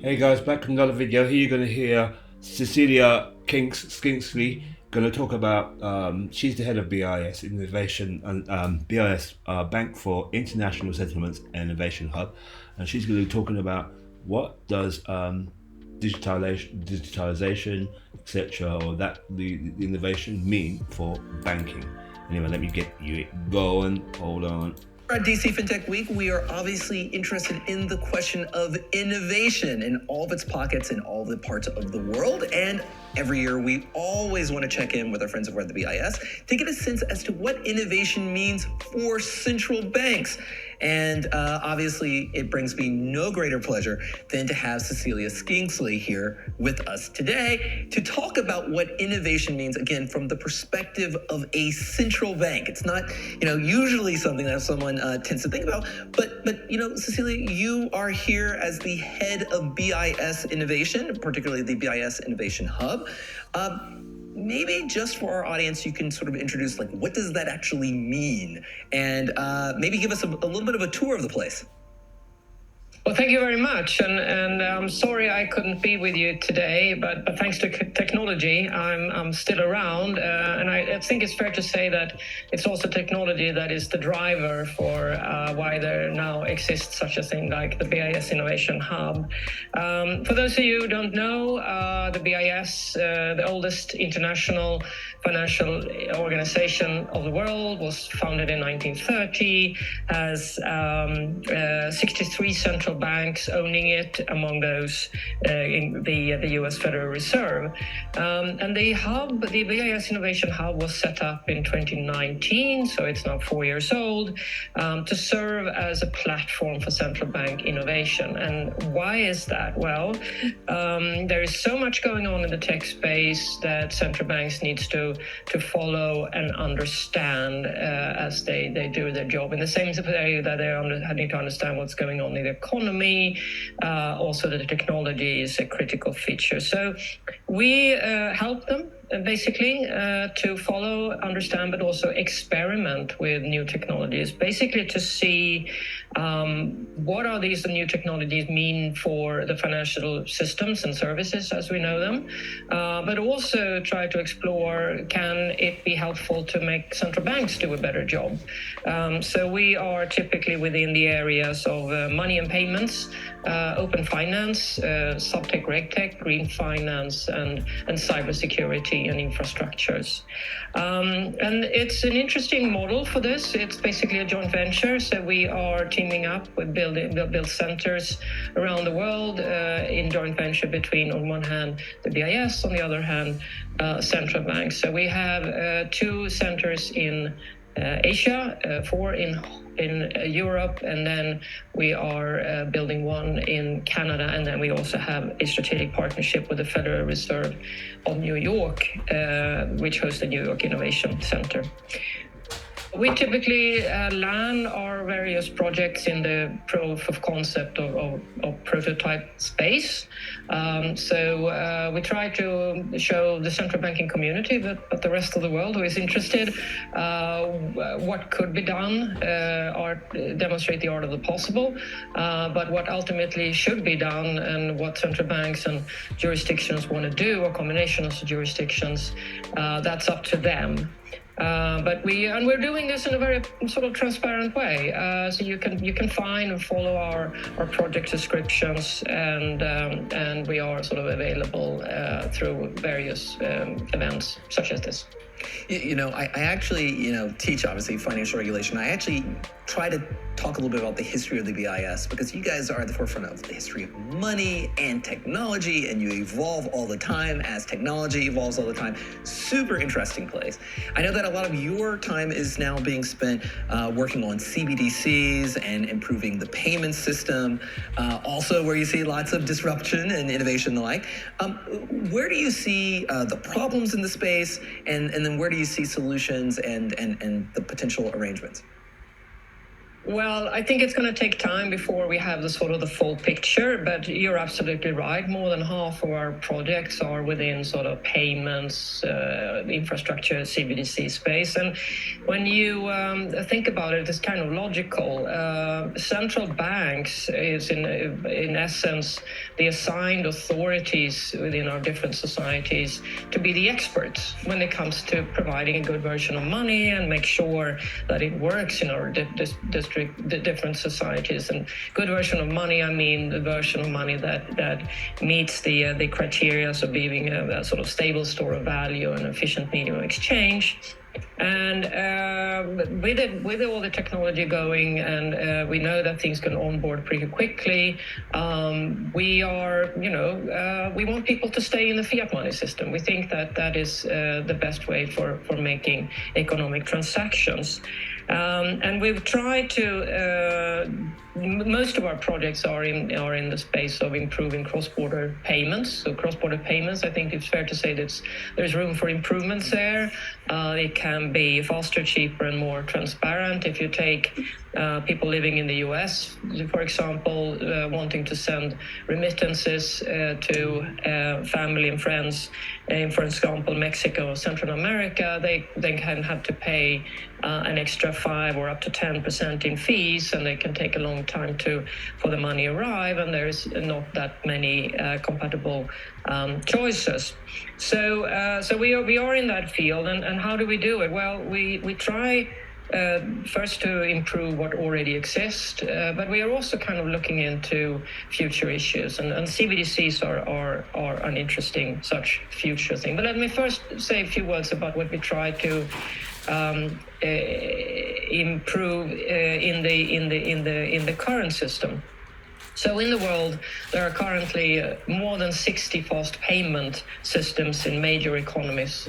Hey guys, back with another video. Here you're going to hear Cecilia Kingsley going to talk about, she's the head of BIS Innovation and BIS Bank for International Settlements and Innovation Hub, and she's going to be talking about what does digitalization, etc., or that the innovation mean for banking. Anyway, let me get you going. Hold on. At DC Fintech Week, we are obviously interested in the question of innovation in all of its pockets in all the parts of the world. And every year, we always want to check in with our friends over at the BIS to get a sense as to what innovation means for central banks. And obviously, it brings me no greater pleasure than to have Cecilia Kingsley here with us today to talk about what innovation means, again, from the perspective of a central bank. It's not, usually something that someone tends to think about, but Cecilia, you are here as the head of BIS Innovation, particularly the BIS Innovation Hub. Maybe just for our audience, you can sort of introduce, what does that actually mean? And maybe give us a little bit of a tour of the place. Well, thank you very much, and I'm sorry I couldn't be with you today, but thanks to technology, I'm still around, and I think it's fair to say that it's also technology that is the driver for why there now exists such a thing like the BIS Innovation Hub. For those of you who don't know, the BIS, the oldest international financial organization of the world, was founded in 1930, has 63 central banks owning it, among those in the US Federal Reserve. And the BIS Innovation Hub was set up in 2019, so it's now 4 years old, to serve as a platform for central bank innovation. And why is that? Well, there is so much going on in the tech space that central banks needs to follow and understand as they do their job. In the same way that they need to understand what's going on in the economy, also the technology is a critical feature. So we help them basically to follow, understand, but also experiment with new technologies, basically to see what are these new technologies mean for the financial systems and services as we know them, but also try to explore, can it be helpful to make central banks do a better job? So we are typically within the areas of money and payments, open finance, subtech, RegTech, green finance, and cybersecurity and infrastructures. And it's an interesting model for this. It's basically a joint venture. So we are teaming up with build centers around the world in joint venture between, on one hand, the BIS, on the other hand, central banks. So we have 2 centers in Asia, 4 in Europe, and then we are building 1 in Canada, and then we also have a strategic partnership with the Federal Reserve of New York, which hosts the New York Innovation Center. We typically land our various projects in the proof of concept of prototype space. So we try to show the central banking community, but the rest of the world who is interested, what could be done, or demonstrate the art of the possible, but what ultimately should be done and what central banks and jurisdictions want to do, or combinations of jurisdictions, that's up to them. But we're doing this in a very sort of transparent way. So you can find and follow our project descriptions, and we are sort of available through various events such as this. I actually, teach, obviously, financial regulation. I actually try to talk a little bit about the history of the BIS, because you guys are at the forefront of the history of money and technology, and you evolve all the time as technology evolves all the time. Super interesting place. I know that a lot of your time is now being spent working on CBDCs and improving the payment system, also where you see lots of disruption and innovation and the like. Where do you see the problems in the space, and then where do you see solutions and the potential arrangements? Well, I think it's going to take time before we have the full picture, but you're absolutely right. More than half of our projects are within sort of payments, infrastructure, CBDC space. And when you think about it, it's kind of logical. Central banks is in essence the assigned authorities within our different societies to be the experts when it comes to providing a good version of money and make sure that it works in our the different societies. And good version of money, I mean the version of money that meets the criteria of being a sort of stable store of value and efficient medium of exchange. And with all the technology going, and we know that things can onboard pretty quickly, we want people to stay in the fiat money system. We think that is the best way for making economic transactions. And we've tried to, most of our projects are in the space of improving cross-border payments. So cross-border payments, I think it's fair to say that there's room for improvements there. It can be faster, cheaper, and more transparent. If you take people living in the US, for example, wanting to send remittances to family and friends in, for example, Mexico or Central America, they can have to pay an extra 5 or up to 10% in fees, and they can take a long time for the money arrive, and there's not that many compatible choices. So we are in that field, and how do we do it? Well, we try first to improve what already exists, but we are also kind of looking into future issues, and CBDCs are an interesting such future thing. But let me first say a few words about what we try to improve in the current system. So in the world, there are currently more than 60 fast payment systems in major economies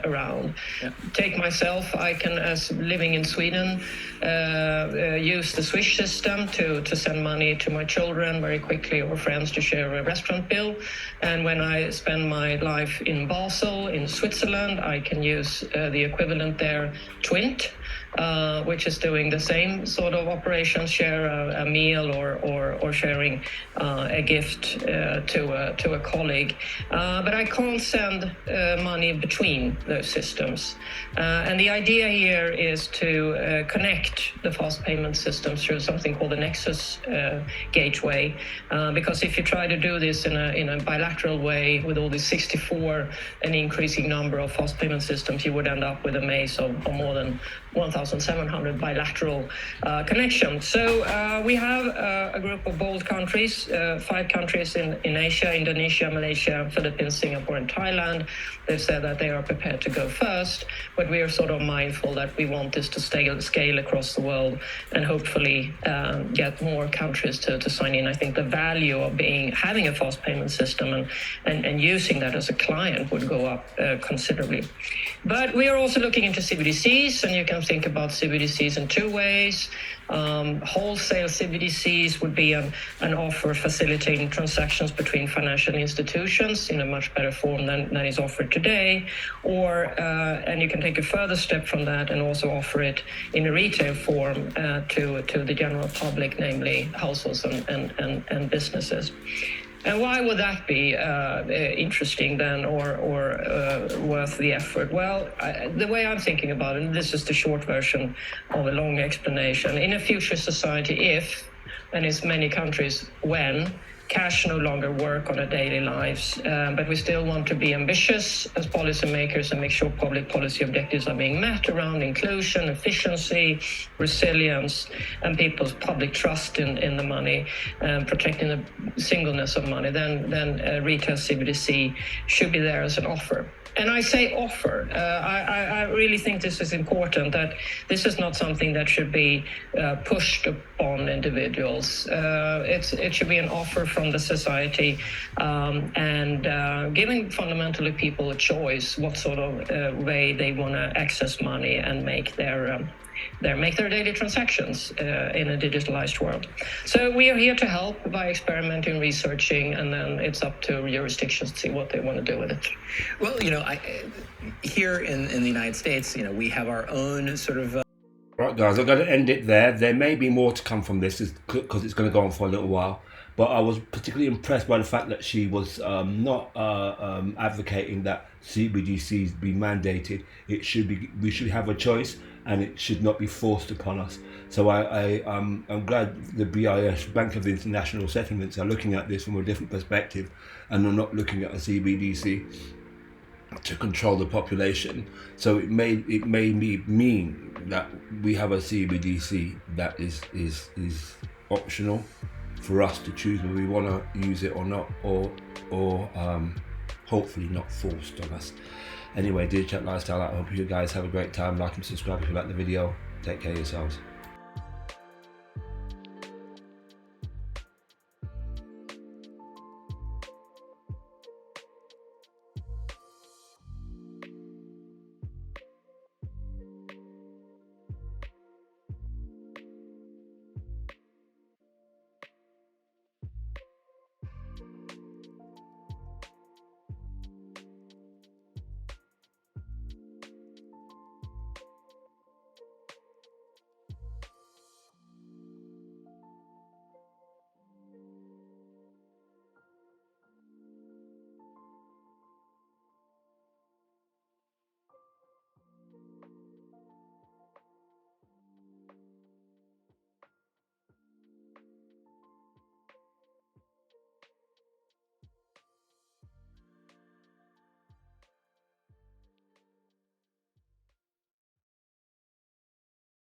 around. Yeah. Take myself, I can, as living in Sweden, use the Swish system to send money to my children very quickly, or friends to share a restaurant bill. And when I spend my life in Basel, in Switzerland, I can use the equivalent there, Twint, which is doing the same sort of operations, share a meal or sharing a gift to a colleague. But I can't send money between those systems. And the idea here is to connect the fast payment systems through something called the Nexus gateway. Because if you try to do this in a bilateral way with all these 64 an increasing number of fast payment systems, you would end up with a maze of more than 1,700 bilateral connections. So we have a group of bold countries, 5 countries in Asia: Indonesia, Malaysia, Philippines, Singapore, and Thailand. They've said that they are prepared to go first, but we are sort of mindful that we want this to scale across the world and hopefully get more countries to sign in. I think the value of having a fast payment system and using that as a client would go up considerably. But we are also looking into CBDCs, and you can think about CBDCs in 2 ways. Wholesale CBDCs would be an offer facilitating transactions between financial institutions in a much better form than is offered today, and you can take a further step from that and also offer it in a retail form to the general public, namely households and businesses. And why would that be interesting then, or worth the effort? Well, the way I'm thinking about it, and this is the short version of a long explanation, in a future society, if, and in many countries when, cash no longer work on our daily lives, but we still want to be ambitious as policymakers and make sure public policy objectives are being met around inclusion, efficiency, resilience, and people's public trust in the money, protecting the singleness of money, then retail CBDC should be there as an offer. And I say offer. I really think this is important, that this is not something that should be pushed upon individuals. It should be an offer from the society, and giving fundamentally people a choice what sort of way they want to access money and make their daily transactions in a digitalized world. So we are here to help by experimenting, researching, and then it's up to jurisdictions to see what they want to do with it. Well, here in the United States, we have our own sort of Right, guys, I'm going to end it there. There may be more to come from this because it's going to go on for a little while. But I was particularly impressed by the fact that she was not advocating that CBDCs be mandated. We should have a choice, and it should not be forced upon us. So I'm glad the BIS, Bank of International Settlements, are looking at this from a different perspective, and are not looking at a CBDC to control the population. So it may mean that we have a CBDC that is optional for us to choose whether we want to use it or not, or hopefully not forced on us. Anyway, dear Chat Lifestyle, I hope you guys have a great time. Like and subscribe if you like the video. Take care of yourselves.